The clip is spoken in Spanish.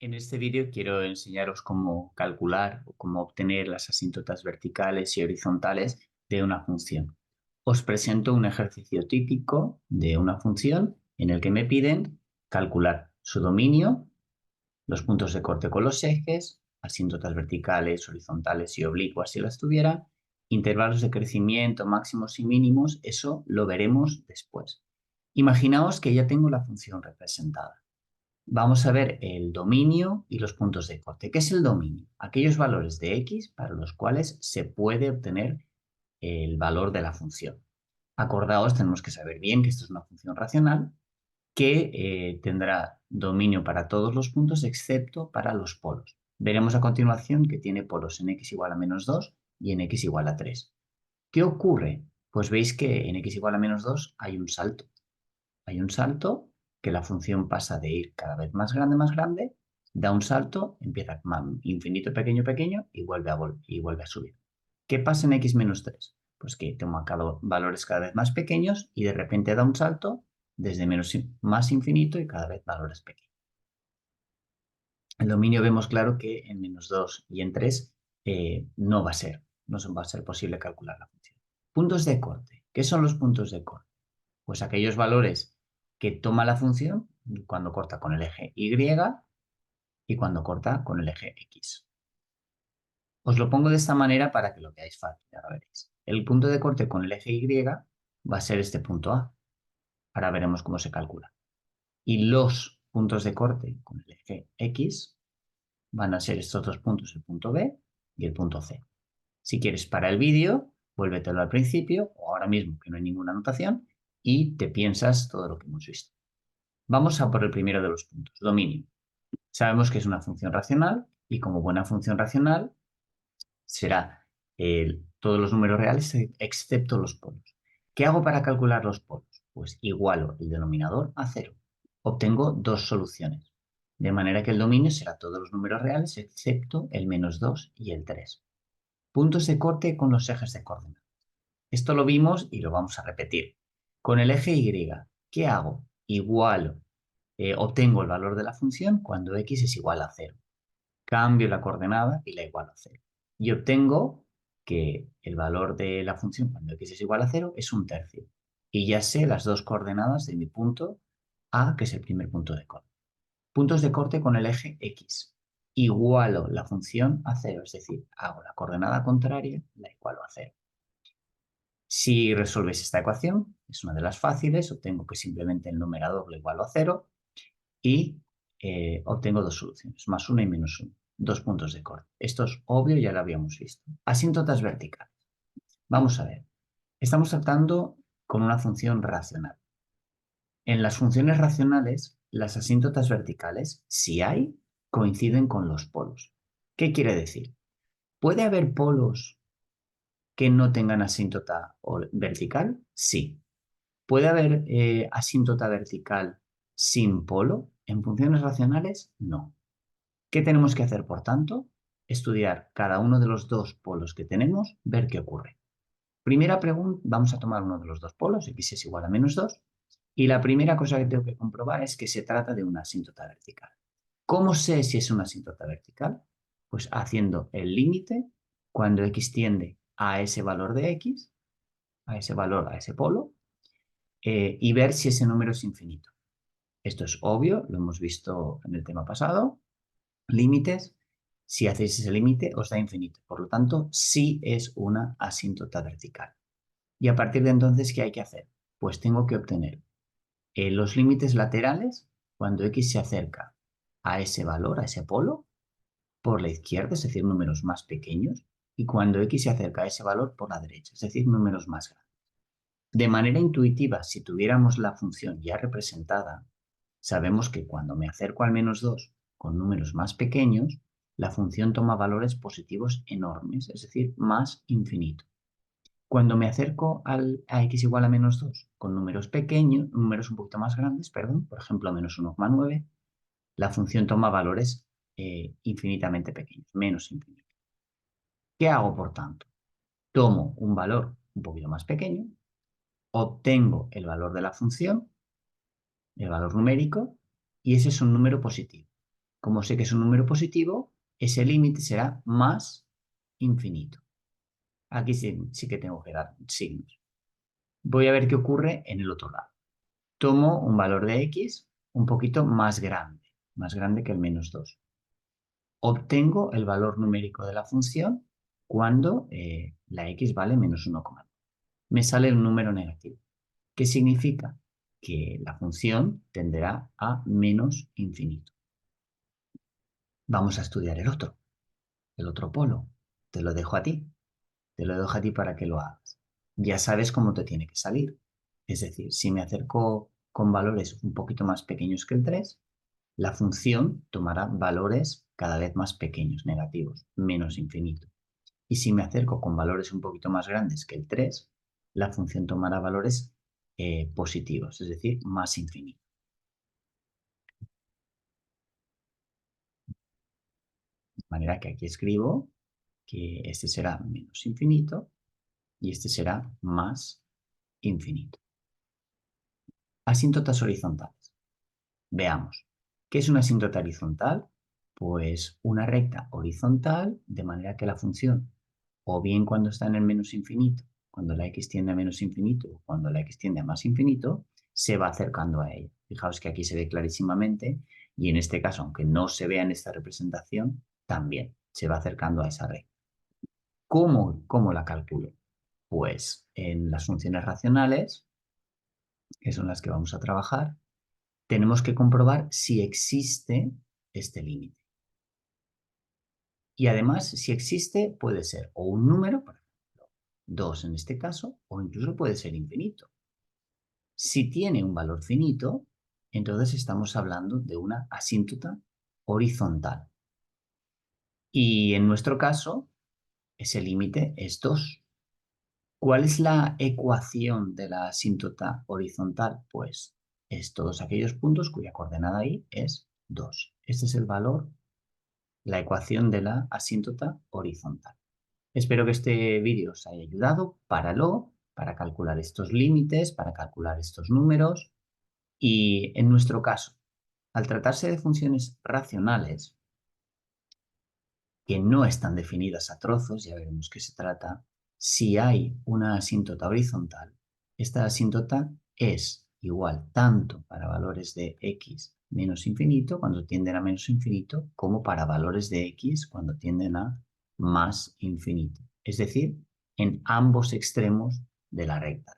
En este vídeo quiero enseñaros cómo calcular o cómo obtener las asíntotas verticales y horizontales de una función. Os presento un ejercicio típico de una función en el que me piden calcular su dominio, los puntos de corte con los ejes, asíntotas verticales, horizontales y oblicuas si las tuviera, intervalos de crecimiento máximos y mínimos, eso lo veremos después. Imaginaos que ya tengo la función representada. Vamos a ver el dominio y los puntos de corte. ¿Qué es el dominio? Aquellos valores de x para los cuales se puede obtener el valor de la función. Acordaos, tenemos que saber bien que esto es una función racional que tendrá dominio para todos los puntos excepto para los polos. Veremos a continuación que tiene polos en x igual a menos 2 y en x igual a 3. ¿Qué ocurre? Pues veis que en x igual a menos 2 hay un salto. Hay un salto que la función pasa de ir cada vez más grande, da un salto, empieza infinito pequeño, pequeño y vuelve a subir. ¿Qué pasa en x menos 3? Pues que toma valores cada vez más pequeños y de repente da un salto desde más infinito y cada vez valores pequeños. El dominio vemos claro que en menos 2 y en 3 no va a ser posible calcular la función. Puntos de corte. ¿Qué son los puntos de corte? Pues aquellos valores que toma la función cuando corta con el eje Y y cuando corta con el eje X. Os lo pongo de esta manera para que lo veáis fácil, ahora veréis. El punto de corte con el eje Y va a ser este punto A. Ahora veremos cómo se calcula. Y los puntos de corte con el eje X van a ser estos dos puntos, el punto B y el punto C. Si quieres para el vídeo, vuélvetelo al principio o ahora mismo que no hay ninguna anotación y te piensas todo lo que hemos visto. Vamos a por el primero de los puntos, dominio. Sabemos que es una función racional y como buena función racional será todos los números reales excepto los polos. ¿Qué hago para calcular los polos? Pues igualo el denominador a 0. Obtengo dos soluciones, de manera que el dominio será todos los números reales excepto el menos 2 y el 3. Puntos de corte con los ejes de coordenadas. Esto lo vimos y lo vamos a repetir. Con el eje Y, ¿qué hago? Igualo obtengo el valor de la función cuando x es igual a 0. Cambio la coordenada y la igualo a 0. Y obtengo que el valor de la función cuando x es igual a 0 es 1/3. Y ya sé las dos coordenadas de mi punto A, que es el primer punto de corte. Puntos de corte con el eje x. Igualo la función a 0, es decir, hago la coordenada contraria, la igualo a 0. Si resuelves esta ecuación, es una de las fáciles, obtengo que simplemente el numerador lo igualo a 0 y obtengo dos soluciones, más 1 y menos 1, dos puntos de corte. Esto es obvio, ya lo habíamos visto. Asíntotas verticales. Vamos a ver. Estamos tratando con una función racional. En las funciones racionales, las asíntotas verticales, si hay, coinciden con los polos. ¿Qué quiere decir? ¿Puede haber polos que no tengan asíntota vertical? Sí. ¿Puede haber asíntota vertical sin polo? En funciones racionales, no. ¿Qué tenemos que hacer, por tanto? Estudiar cada uno de los dos polos que tenemos, ver qué ocurre. Primera pregunta, vamos a tomar uno de los dos polos, x es igual a menos 2, y la primera cosa que tengo que comprobar es que se trata de una asíntota vertical. ¿Cómo sé si es una asíntota vertical? Pues haciendo el límite cuando x tiende a ese valor de x, a ese valor, a ese polo, y ver si ese número es infinito. Esto es obvio, lo hemos visto en el tema pasado. Límites, si hacéis ese límite, os da infinito. Por lo tanto, sí es una asíntota vertical. Y a partir de entonces, ¿qué hay que hacer? Pues tengo que obtener los límites laterales cuando x se acerca a ese valor, a ese polo, por la izquierda, es decir, números más pequeños, y cuando x se acerca a ese valor por la derecha, es decir, números más grandes. De manera intuitiva, si tuviéramos la función ya representada, sabemos que cuando me acerco al menos 2 con números más pequeños, la función toma valores positivos enormes, es decir, más infinito. Cuando me acerco a x igual a menos 2 con números pequeños, números un poquito más grandes, perdón, por ejemplo, a menos 1,9, la función toma valores infinitamente pequeños, menos infinito. ¿Qué hago, por tanto? Tomo un valor un poquito más pequeño, obtengo el valor de la función, el valor numérico, y ese es un número positivo. Como sé que es un número positivo, ese límite será más infinito. Aquí sí que tengo que dar signos. Voy a ver qué ocurre en el otro lado. Tomo un valor de x un poquito más grande que el -2. Obtengo el valor numérico de la función cuando la x vale -1,9. Me sale un número negativo. ¿Qué significa? Que la función tenderá a menos infinito. Vamos a estudiar el otro polo. Te lo dejo a ti. Te lo dejo a ti para que lo hagas. Ya sabes cómo te tiene que salir. Es decir, si me acerco con valores un poquito más pequeños que el 3, la función tomará valores cada vez más pequeños, negativos, menos infinito. Y si me acerco con valores un poquito más grandes que el 3, la función tomará valores positivos, es decir, más infinito. De manera que aquí escribo que este será menos infinito y este será más infinito. Asíntotas horizontales. Veamos. ¿Qué es una asíntota horizontal? Pues una recta horizontal, de manera que la función, o bien cuando está en el menos infinito, cuando la x tiende a menos infinito, o cuando la x tiende a más infinito, se va acercando a ella. Fijaos que aquí se ve clarísimamente, y en este caso, aunque no se vea en esta representación, también se va acercando a esa recta. ¿Cómo la calculo? Pues en las funciones racionales, que son las que vamos a trabajar, tenemos que comprobar si existe este límite. Y además, si existe, puede ser o un número, por ejemplo, 2 en este caso, o incluso puede ser infinito. Si tiene un valor finito, entonces estamos hablando de una asíntota horizontal. Y en nuestro caso, ese límite es 2. ¿Cuál es la ecuación de la asíntota horizontal? Pues es todos aquellos puntos cuya coordenada y es 2. Este es el valor, la ecuación de la asíntota horizontal. Espero que este vídeo os haya ayudado. Páralo para calcular estos límites, para calcular estos números. Y en nuestro caso, al tratarse de funciones racionales que no están definidas a trozos, ya veremos qué se trata, si hay una asíntota horizontal, esta asíntota es igual tanto para valores de x menos infinito, cuando tienden a menos infinito, como para valores de x cuando tienden a más infinito. Es decir, en ambos extremos de la recta.